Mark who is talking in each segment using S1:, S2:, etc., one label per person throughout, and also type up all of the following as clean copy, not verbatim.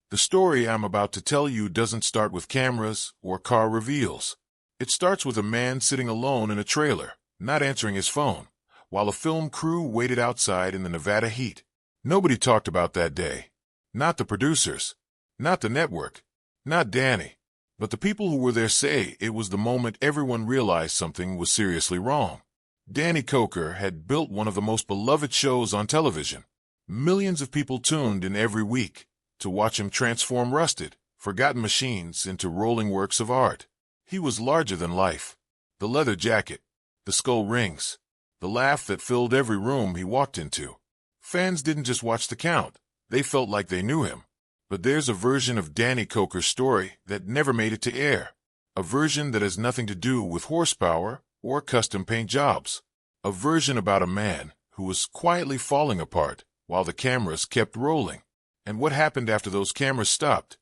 S1: The story I'm about to tell you doesn't start with cameras or car reveals. It starts with a man sitting alone in a trailer, not answering his phone, while a film crew waited outside in the Nevada heat. Nobody talked about that day. Not the producers, not the network, not Danny, but the people who were there say it was the moment everyone realized something was seriously wrong. Danny Koker had built one of the most beloved shows on television. Millions of people tuned in every week to watch him transform rusted, forgotten machines into rolling works of art. He was larger than life. The leather jacket, the skull rings, the laugh that filled every room he walked into. Fans didn't just watch the count, they felt like they knew him. But there's a version of Danny Koker's story that never made it to air. A version that has nothing to do with horsepower or custom paint jobs. A version about a man who was quietly falling apart while the cameras kept rolling. And what happened after those cameras stopped?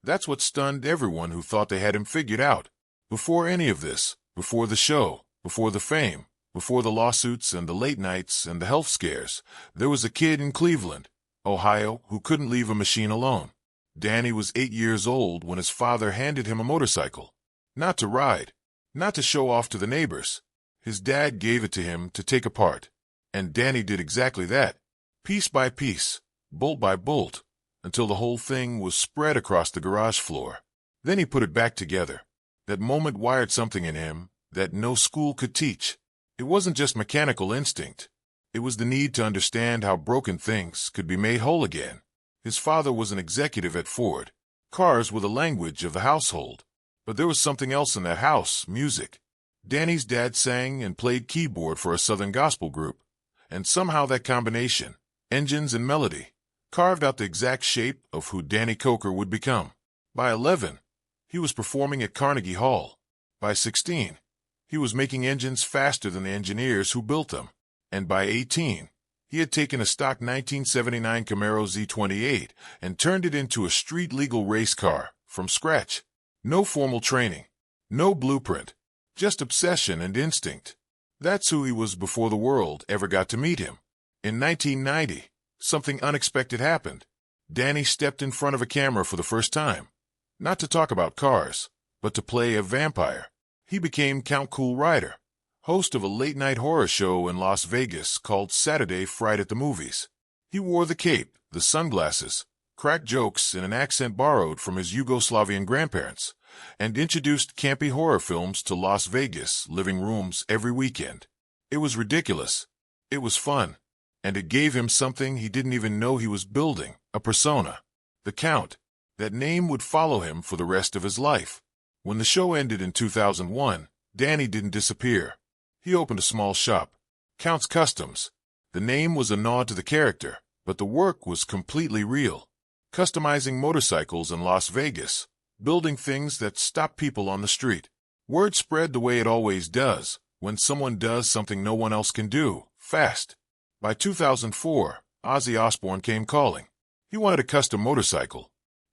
S1: That's what stunned everyone who thought they had him figured out. Before any of this, before the show, before the fame, before the lawsuits and the late nights and the health scares, there was a kid in Cleveland, Ohio, who couldn't leave a machine alone. Danny was 8 years old when his father handed him a motorcycle. Not to ride, not to show off to the neighbors. His dad gave it to him to take apart. And Danny did exactly that, piece by piece, bolt by bolt, until the whole thing was spread across the garage floor. Then he put it back together. That moment wired something in him that no school could teach. It wasn't just mechanical instinct. It was the need to understand how broken things could be made whole again. His father was an executive at Ford. Cars were the language of the household. But there was something else in that house, music. Danny's dad sang and played keyboard for a Southern gospel group. And somehow that combination, engines and melody, carved out the exact shape of who Danny Koker would become. By 11, he was performing at Carnegie Hall. By 16, he was making engines faster than the engineers who built them. And by 18, he had taken a stock 1979 Camaro Z28 and turned it into a street-legal race car from scratch. No formal training, no blueprint, just obsession and instinct. That's who he was before the world ever got to meet him. In 1990, something unexpected happened. Danny stepped in front of a camera for the first time. Not to talk about cars, but to play a vampire. He became Count Cool Rider, host of a late-night horror show in Las Vegas called Saturday Fright at the Movies. He wore the cape, the sunglasses, cracked jokes in an accent borrowed from his Yugoslavian grandparents, and introduced campy horror films to Las Vegas living rooms every weekend. It was ridiculous. It was fun. And it gave him something he didn't even know he was building, a persona. The Count. That name would follow him for the rest of his life. When the show ended in 2001, Danny didn't disappear. He opened a small shop, Count's Kustoms. The name was a nod to the character, but the work was completely real. Customizing motorcycles in Las Vegas, building things that stop people on the street. Word spread the way it always does, when someone does something no one else can do, fast. By 2004, Ozzy Osbourne came calling. He wanted a custom motorcycle.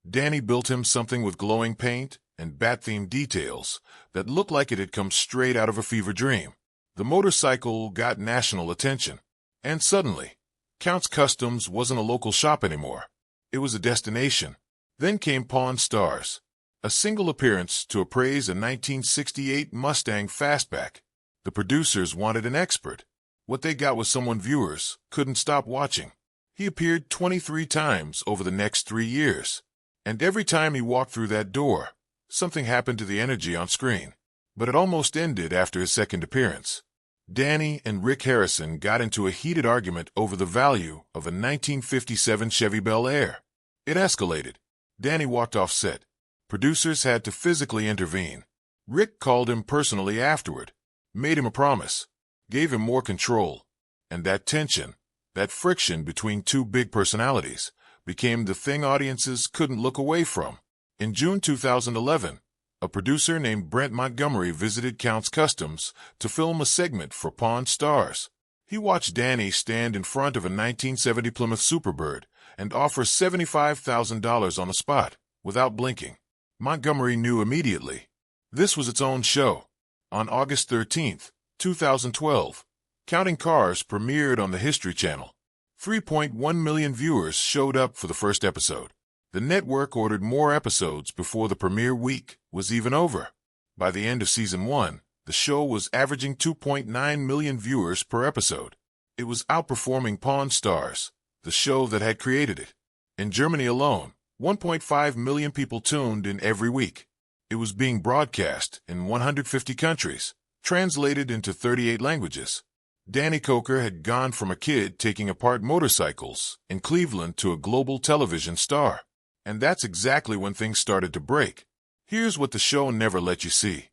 S1: Danny built him something with glowing paint and bat-themed details that looked like it had come straight out of a fever dream. The motorcycle got national attention. And suddenly, Count's Kustoms wasn't a local shop anymore. It was a destination. Then came Pawn Stars, a single appearance to appraise a 1968 Mustang Fastback. The producers wanted an expert. What they got was someone viewers couldn't stop watching. He appeared 23 times over the next 3 years. And every time he walked through that door, something happened to the energy on screen. But it almost ended after his second appearance. Danny and Rick Harrison got into a heated argument over the value of a 1957 Chevy Bel Air. It escalated. Danny walked off set. Producers had to physically intervene. Rick called him personally afterward, made him a promise, gave him more control. And that tension, that friction between two big personalities, became the thing audiences couldn't look away from. In June 2011, a producer named Brent Montgomery visited Count's Kustoms to film a segment for Pawn Stars. He watched Danny stand in front of a 1970 Plymouth Superbird and offer $75,000 on the spot, without blinking. Montgomery knew immediately. This was its own show. On August 13, 2012, Counting Cars premiered on the History Channel. 3.1 million viewers showed up for the first episode. The network ordered more episodes before the premiere week was even over. By the end of season 1, the show was averaging 2.9 million viewers per episode. It was outperforming Pawn Stars, the show that had created it. In Germany alone, 1.5 million people tuned in every week. It was being broadcast in 150 countries, translated into 38 languages. Danny Koker had gone from a kid taking apart motorcycles in Cleveland to a global television star. And that's exactly when things started to break. Here's what the show never let you see.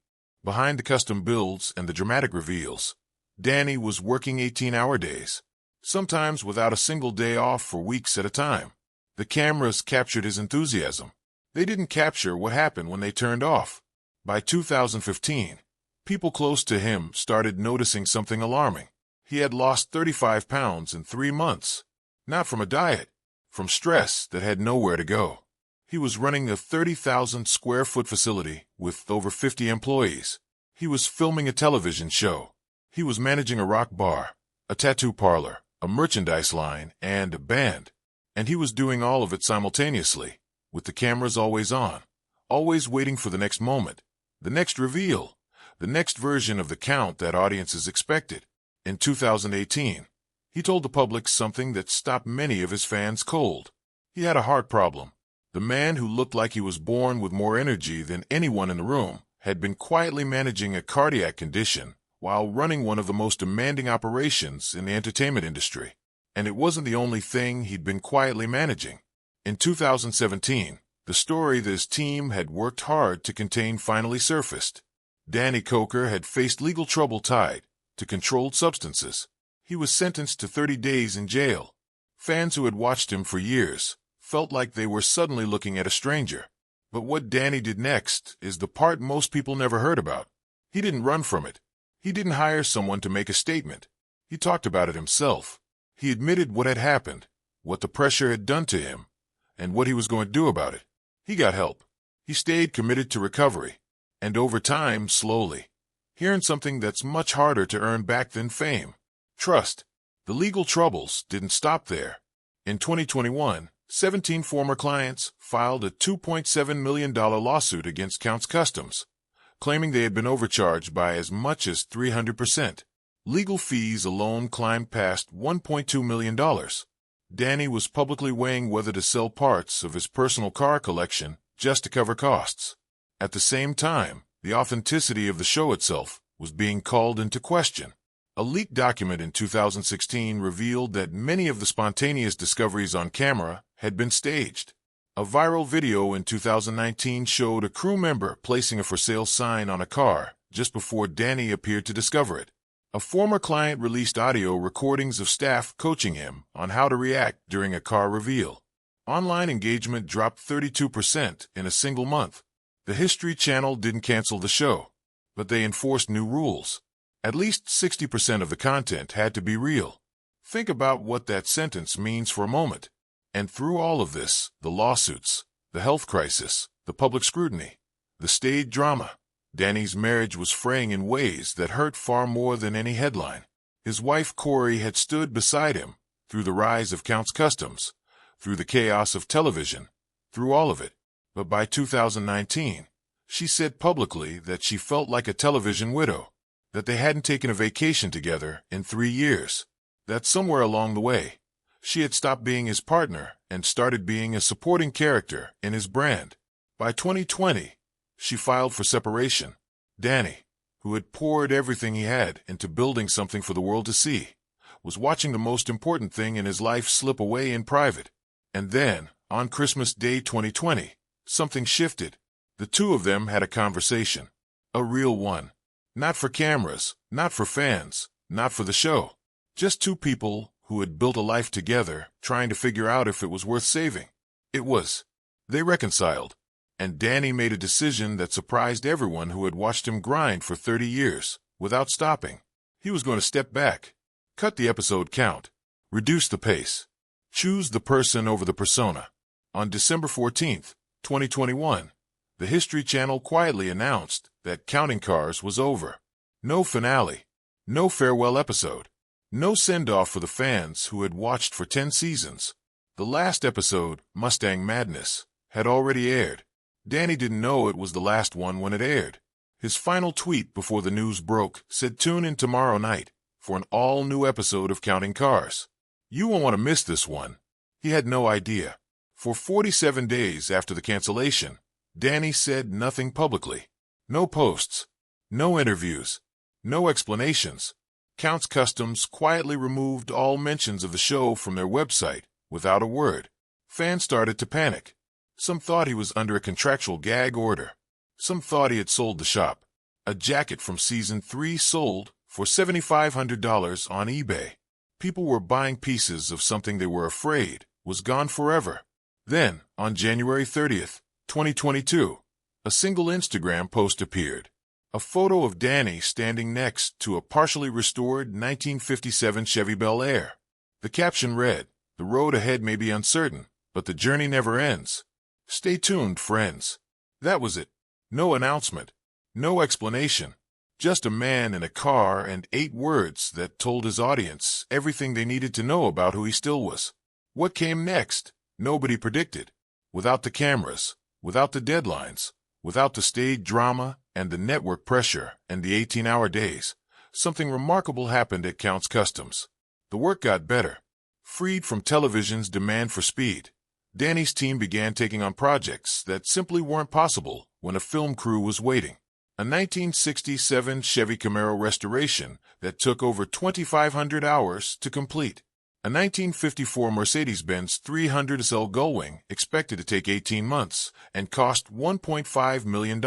S1: Behind the custom builds and the dramatic reveals, Danny was working 18-hour days, sometimes without a single day off for weeks at a time. The cameras captured his enthusiasm. They didn't capture what happened when they turned off. By 2015, people close to him started noticing something alarming. He had lost 35 pounds in 3 months. Not from a diet, from stress that had nowhere to go. He was running a 30,000 square foot facility with over 50 employees. He was filming a television show. He was managing a rock bar, a tattoo parlor, a merchandise line, and a band. And he was doing all of it simultaneously, with the cameras always on, always waiting for the next moment, the next reveal, the next version of the count that audiences expected. In 2018, he told the public something that stopped many of his fans cold. He had a heart problem. The man who looked like he was born with more energy than anyone in the room had been quietly managing a cardiac condition while running one of the most demanding operations in the entertainment industry. And it wasn't the only thing he'd been quietly managing. In 2017, the story that his team had worked hard to contain finally surfaced. Danny Koker had faced legal trouble tied to controlled substances. He was sentenced to 30 days in jail. Fans who had watched him for years felt like they were suddenly looking at a stranger. But what Danny did next is the part most people never heard about. He didn't run from it. He didn't hire someone to make a statement. He talked about it himself. He admitted what had happened, what the pressure had done to him, and what he was going to do about it. He got help. He stayed committed to recovery. And over time, slowly, he earned something that's much harder to earn back than fame. Trust. The legal troubles didn't stop there. In 2021, 17 former clients filed a $2.7 million lawsuit against Kustoms, claiming they had been overcharged by as much as 300%. Legal fees alone climbed past $1.2 million. Danny was publicly weighing whether to sell parts of his personal car collection just to cover costs. At the same time, the authenticity of the show itself was being called into question. A leaked document in 2016 revealed that many of the spontaneous discoveries on camera had been staged. A viral video in 2019 showed a crew member placing a for sale sign on a car just before Danny appeared to discover it. A former client released audio recordings of staff coaching him on how to react during a car reveal. Online engagement dropped 32% in a single month. The History Channel didn't cancel the show, but they enforced new rules. At least 60% of the content had to be real. Think about what that sentence means for a moment. And through all of this, the lawsuits, the health crisis, the public scrutiny, the stage drama, Danny's marriage was fraying in ways that hurt far more than any headline. His wife Corey had stood beside him through the rise of Kustoms, through the chaos of television, through all of it. But by 2019, she said publicly that she felt like a television widow, that they hadn't taken a vacation together in 3 years, that somewhere along the way, she had stopped being his partner and started being a supporting character in his brand. By 2020, she filed for separation. Danny, who had poured everything he had into building something for the world to see, was watching the most important thing in his life slip away in private. And then, on Christmas Day 2020, something shifted. The two of them had a conversation. A real one. Not for cameras, not for fans, not for the show. Just two people who had built a life together, trying to figure out if it was worth saving. It was. They reconciled. And Danny made a decision that surprised everyone who had watched him grind for 30 years, without stopping. He was going to step back, cut the episode count, reduce the pace, choose the person over the persona. On December 14th, 2021, the History Channel quietly announced that Counting Cars was over. No finale, no farewell episode, no send-off for the fans who had watched for 10 seasons. The last episode, Mustang Madness, had already aired. Danny didn't know it was the last one when it aired. His final tweet before the news broke said, "Tune in tomorrow night for an all-new episode of Counting Cars. You won't want to miss this one." He had no idea. For 47 days after the cancellation, Danny said nothing publicly. No posts, no interviews, no explanations. Kustoms quietly removed all mentions of the show from their website without a word. Fans started to panic. Some thought he was under a contractual gag order. Some thought he had sold the shop. A jacket from Season 3 sold for $7,500 on eBay. People were buying pieces of something they were afraid was gone forever. Then, on January 30th, 2022, a single Instagram post appeared. A photo of Danny standing next to a partially restored 1957 Chevy Bel Air. The caption read, "The road ahead may be uncertain, but the journey never ends. Stay tuned, friends." That was it. No announcement. No explanation. Just a man in a car and 8 words that told his audience everything they needed to know about who he still was. What came next? Nobody predicted. Without the cameras, without the deadlines, without the stage drama and the network pressure and the 18-hour days, something remarkable happened at Kustoms. The work got better. Freed from television's demand for speed, Danny's team began taking on projects that simply weren't possible when a film crew was waiting. A 1967 Chevy Camaro restoration that took over 2,500 hours to complete. A 1954 Mercedes-Benz 300 SL Gullwing expected to take 18 months and cost $1.5 million.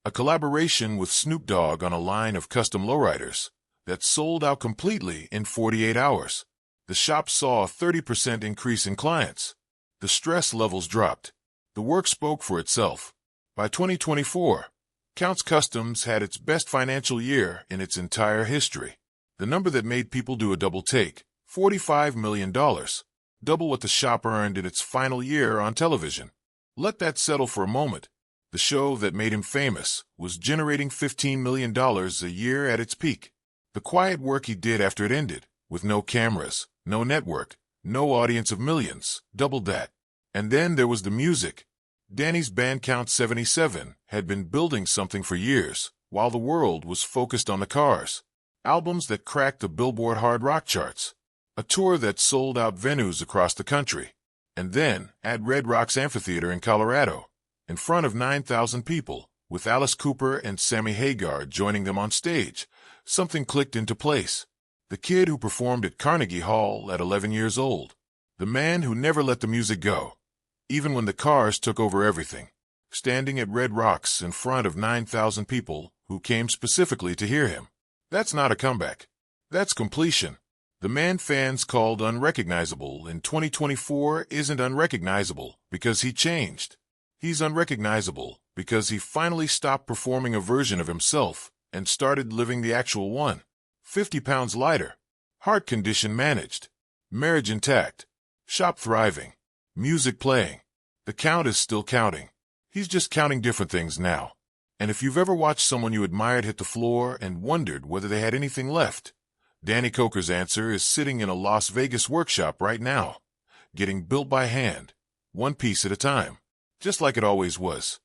S1: A collaboration with Snoop Dogg on a line of custom lowriders that sold out completely in 48 hours. The shop saw a 30% increase in clients. The stress levels dropped. The work spoke for itself. By 2024, Kustoms had its best financial year in its entire history. The number that made people do a double take, $45 million, double what the shop earned in its final year on television. Let that settle for a moment. The show that made him famous was generating $15 million a year at its peak. The quiet work he did after it ended, with no cameras, no network, no audience of millions, doubled that. And then there was the music. Danny's band Count 77 had been building something for years, while the world was focused on the cars. Albums that cracked the Billboard hard rock charts. A tour that sold out venues across the country. And then, at Red Rocks Amphitheater in Colorado, in front of 9,000 people, with Alice Cooper and Sammy Hagar joining them on stage, something clicked into place. The kid who performed at Carnegie Hall at 11 years old. The man who never let the music go, even when the cars took over everything. Standing at Red Rocks in front of 9,000 people who came specifically to hear him. That's not a comeback. That's completion. The man fans called unrecognizable in 2024 isn't unrecognizable because he changed. He's unrecognizable because he finally stopped performing a version of himself and started living the actual one. 50 pounds lighter. Heart condition managed. Marriage intact. Shop thriving. Music playing. The count is still counting. He's just counting different things now. And if you've ever watched someone you admired hit the floor and wondered whether they had anything left, Danny Koker's answer is sitting in a Las Vegas workshop right now, getting built by hand, one piece at a time, just like it always was.